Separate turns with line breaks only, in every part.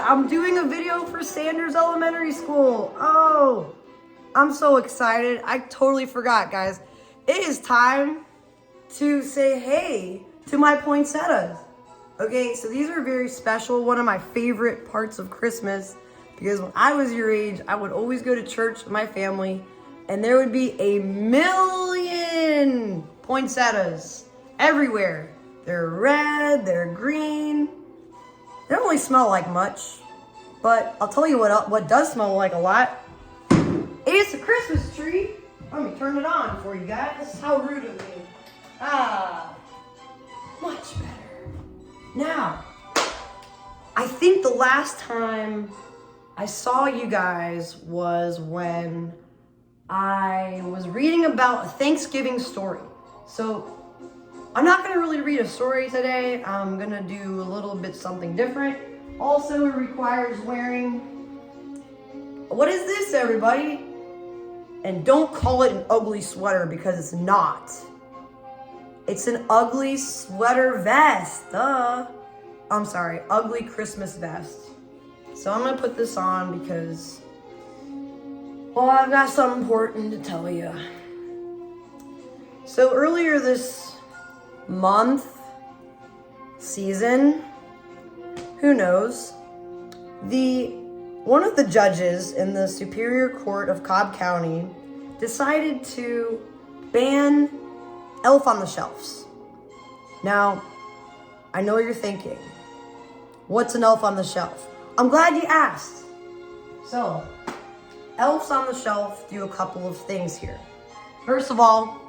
I'm doing a video for Sanders Elementary School. Oh, I'm so excited. I totally forgot, guys. It is time to say hey to my poinsettias. Okay, so these are very special. One of my favorite parts of Christmas, because when I was your age, I would always go to church with my family, and there would be a million poinsettias everywhere. They're red, they're green. They don't really smell like much, but I'll tell you what does smell like a lot. It's a Christmas tree. Let me turn it on for you guys. How rude of me. Much better. Now, I think the last time I saw you guys was when I was reading about a Thanksgiving story. So I'm not gonna really read a story today. I'm gonna do a little bit something different. Also, it requires wearing, what is this, everybody? And don't call it an ugly sweater, because it's not. It's an ugly sweater vest, I'm sorry, ugly Christmas vest. So I'm gonna put this on because, well, I've got something important to tell you. So earlier this month, season, who knows, one of the judges in the Superior Court of Cobb County decided to ban Elf on the Shelves. Now, I know what you're thinking. What's an elf on the shelf? I'm glad you asked. So, elves on the shelf do a couple of things here. First of all,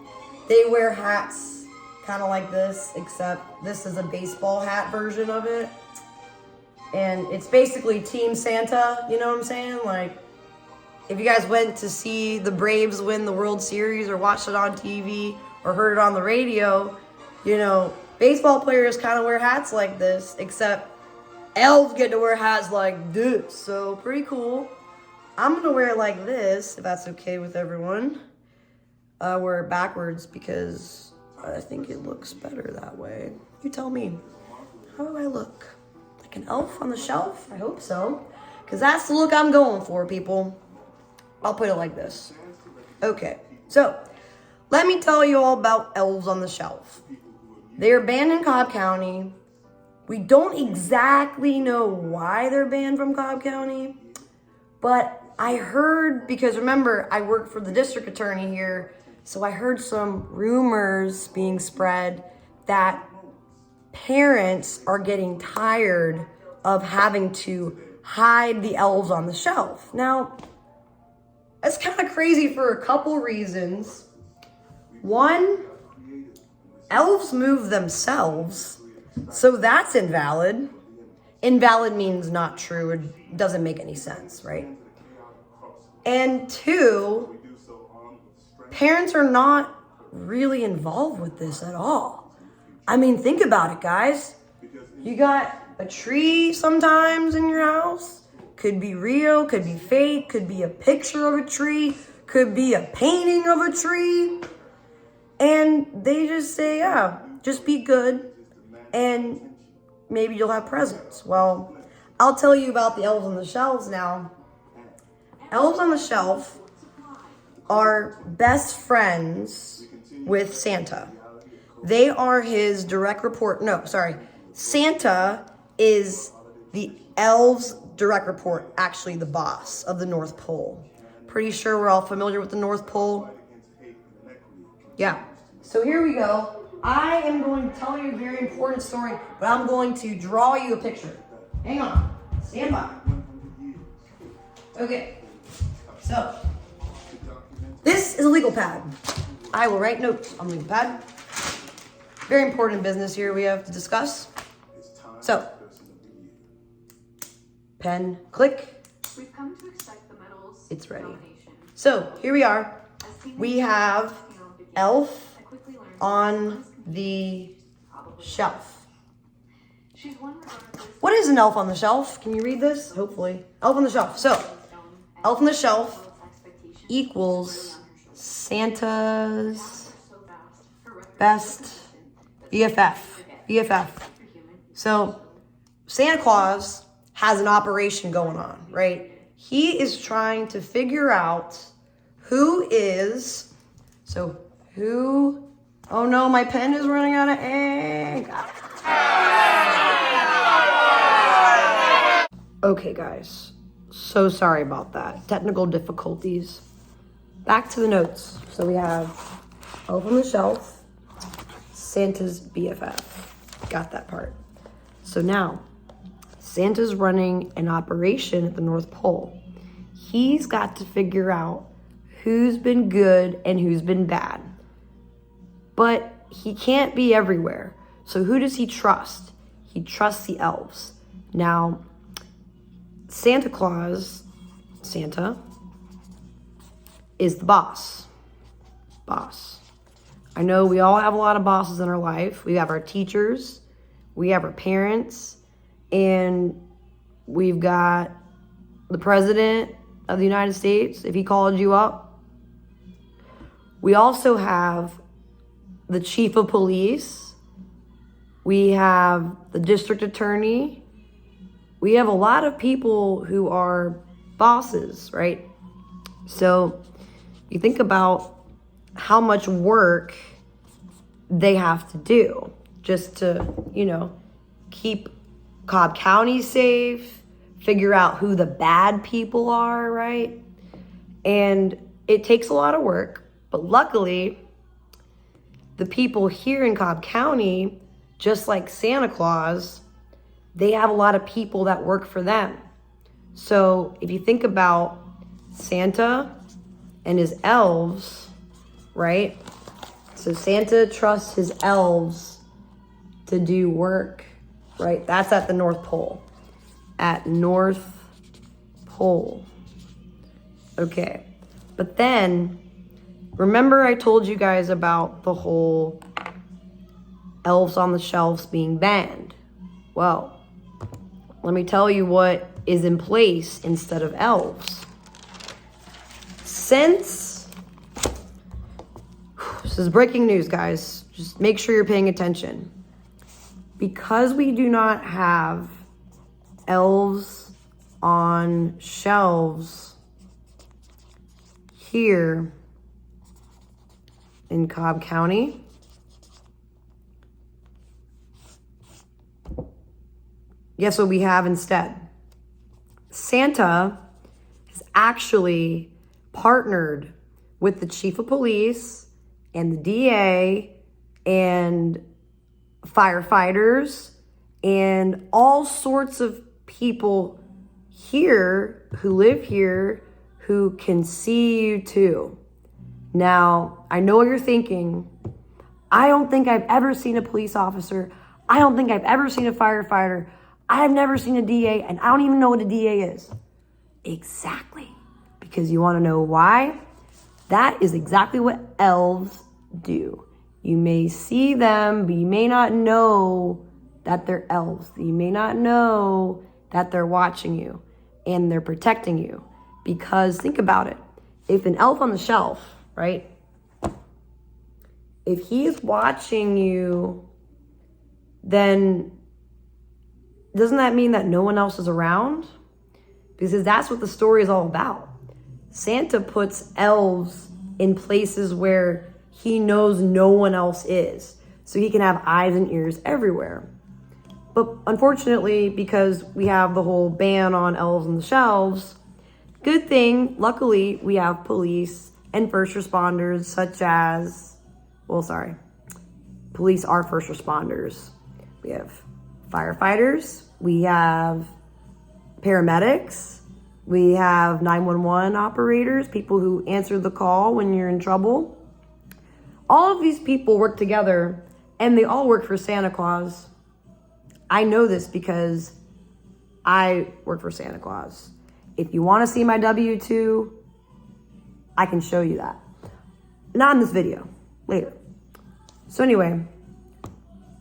they wear hats kind of like this, except this is a baseball hat version of it. And it's basically Team Santa, you know what I'm saying? Like, if you guys went to see the Braves win the World Series or watched it on TV or heard it on the radio, you know, baseball players kind of wear hats like this, except elves get to wear hats like this. So, pretty cool. I'm going to wear it like this, if that's okay with everyone. Wear it backwards because I think it looks better that way. You tell me. How do I look? Like an elf on the shelf? I hope so. Because that's the look I'm going for, people. I'll put it like this. Okay, so let me tell you all about elves on the shelf. They are banned in Cobb County. We don't exactly know why they're banned from Cobb County, but I heard, because remember, I work for the district attorney here, so I heard some rumors being spread that parents are getting tired of having to hide the elves on the shelf. Now, that's kind of crazy for a couple reasons. One, elves move themselves, so that's invalid. Invalid means not true. It doesn't make any sense, right? And two, parents are not really involved with this at all. I mean, think about it, guys. You got a tree sometimes in your house. Could be real, could be fake, could be a picture of a tree, could be a painting of a tree. And they just say, yeah, just be good and maybe you'll have presents. Well, I'll tell you about the elves on the shelves now. Elves on the shelf are best friends with Santa. They are his direct report. No, sorry. Santa is the elves' direct report, actually the boss of the North Pole. Pretty sure we're all familiar with the North Pole. Yeah. So here we go. I am going to tell you a very important story, but I'm going to draw you a picture. Hang on. Stand by. Okay. So, this is a legal pad. I will write notes on the legal pad. Very important business here we have to discuss. So, pen, click.
We've come to expect the medals.
It's ready. So, here we are. We have elf on the shelf. What is an elf on the shelf? Can you read this? Hopefully. Elf on the shelf. So, elf on the shelf equals Santa's best BFF. So, Santa Claus has an operation going on, right? He is trying to figure out who is, oh no, my pen is running out of ink. Okay, guys, so sorry about that. Technical difficulties. Back to the notes. So we have Elf on the Shelf, Santa's BFF. Got that part. So now, Santa's running an operation at the North Pole. He's got to figure out who's been good and who's been bad. But he can't be everywhere. So who does he trust? He trusts the elves. Now, Santa, is the boss. I know we all have a lot of bosses in our life. We have our teachers, we have our parents, and we've got the president of the United States, if he called you up. We also have the chief of police. We have the district attorney. We have a lot of people who are bosses, right? So you think about how much work they have to do just to, keep Cobb County safe, figure out who the bad people are, right? And it takes a lot of work, but luckily, the people here in Cobb County, just like Santa Claus, they have a lot of people that work for them. So if you think about Santa and his elves, right? So Santa trusts his elves to do work, right? That's at the North Pole. At North Pole. Okay. But then, remember I told you guys about the whole elves on the shelves being banned? Well, let me tell you what is in place instead of elves. Since, this is breaking news, guys. Just make sure you're paying attention. Because we do not have elves on shelves here in Cobb County, guess what we have instead? Santa has actually partnered with the chief of police and the DA and firefighters and all sorts of people here who live here who can see you too. Now, I know what you're thinking. I don't think I've ever seen a police officer. I don't think I've ever seen a firefighter. I've never seen a DA, and I don't even know what a DA is. Exactly. Because you want to know why? That is exactly what elves do. You may see them, but you may not know that they're elves. You may not know that they're watching you and they're protecting you. Because think about it. If an elf on the shelf, right? If he's watching you, then doesn't that mean that no one else is around? Because that's what the story is all about. Santa puts elves in places where he knows no one else is. So he can have eyes and ears everywhere. But unfortunately, because we have the whole ban on elves on the shelves, good thing, luckily, we have police and first responders such as, police are first responders. We have firefighters, we have paramedics, we have 911 operators, people who answer the call when you're in trouble. All of these people work together and they all work for Santa Claus. I know this because I work for Santa Claus. If you want to see my W-2, I can show you that. Not in this video, later. So anyway,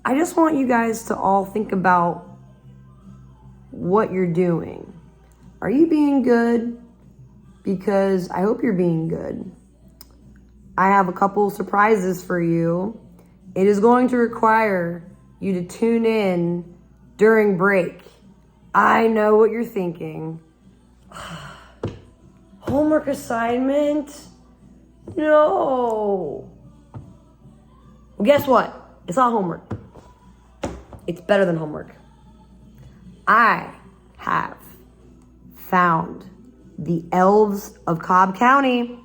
I just want you guys to all think about what you're doing. Are you being good? Because I hope you're being good. I have a couple surprises for you. It is going to require you to tune in during break. I know what you're thinking. Homework assignment? No. Well, guess what? It's not homework. It's better than homework. I have found the elves of Cobb County.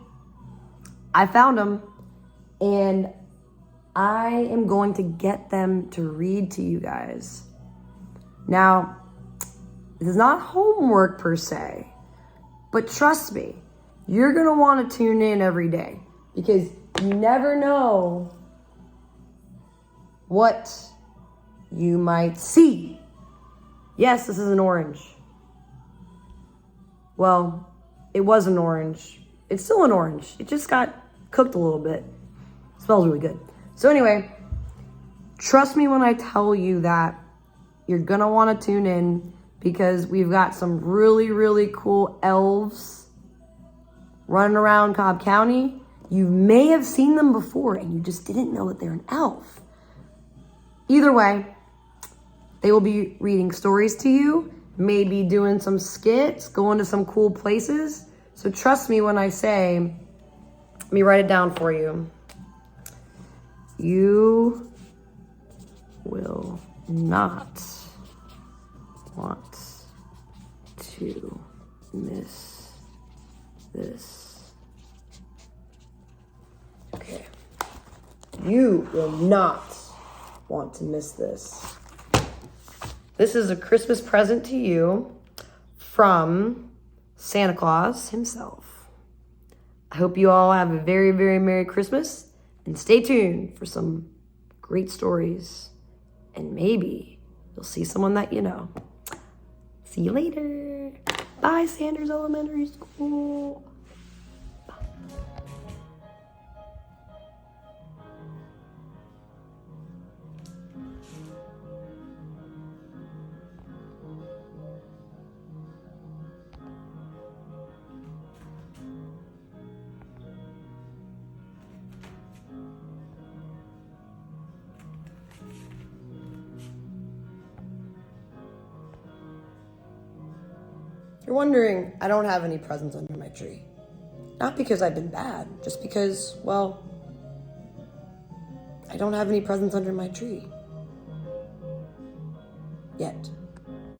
I found them, and I am going to get them to read to you guys. Now, this is not homework per se, but trust me, you're going to want to tune in every day because you never know what you might see. Yes, this is an orange. Well, it was an orange. It's still an orange. It just got cooked a little bit. It smells really good. So anyway, trust me when I tell you that you're going to want to tune in because we've got some really, really cool elves running around Cobb County. You may have seen them before and you just didn't know that they're an elf. Either way, they will be reading stories to you, maybe doing some skits, going to some cool places. So trust me when I say, let me write it down for you. You will not want to miss this. Okay. You will not want to miss this. This is a Christmas present to you from Santa Claus himself. I hope you all have a very, very Merry Christmas and stay tuned for some great stories and maybe you'll see someone that you know. See you later. Bye, Sanders Elementary School. You're wondering, I don't have any presents under my tree. Not because I've been bad, just because, well, I don't have any presents under my tree. Yet.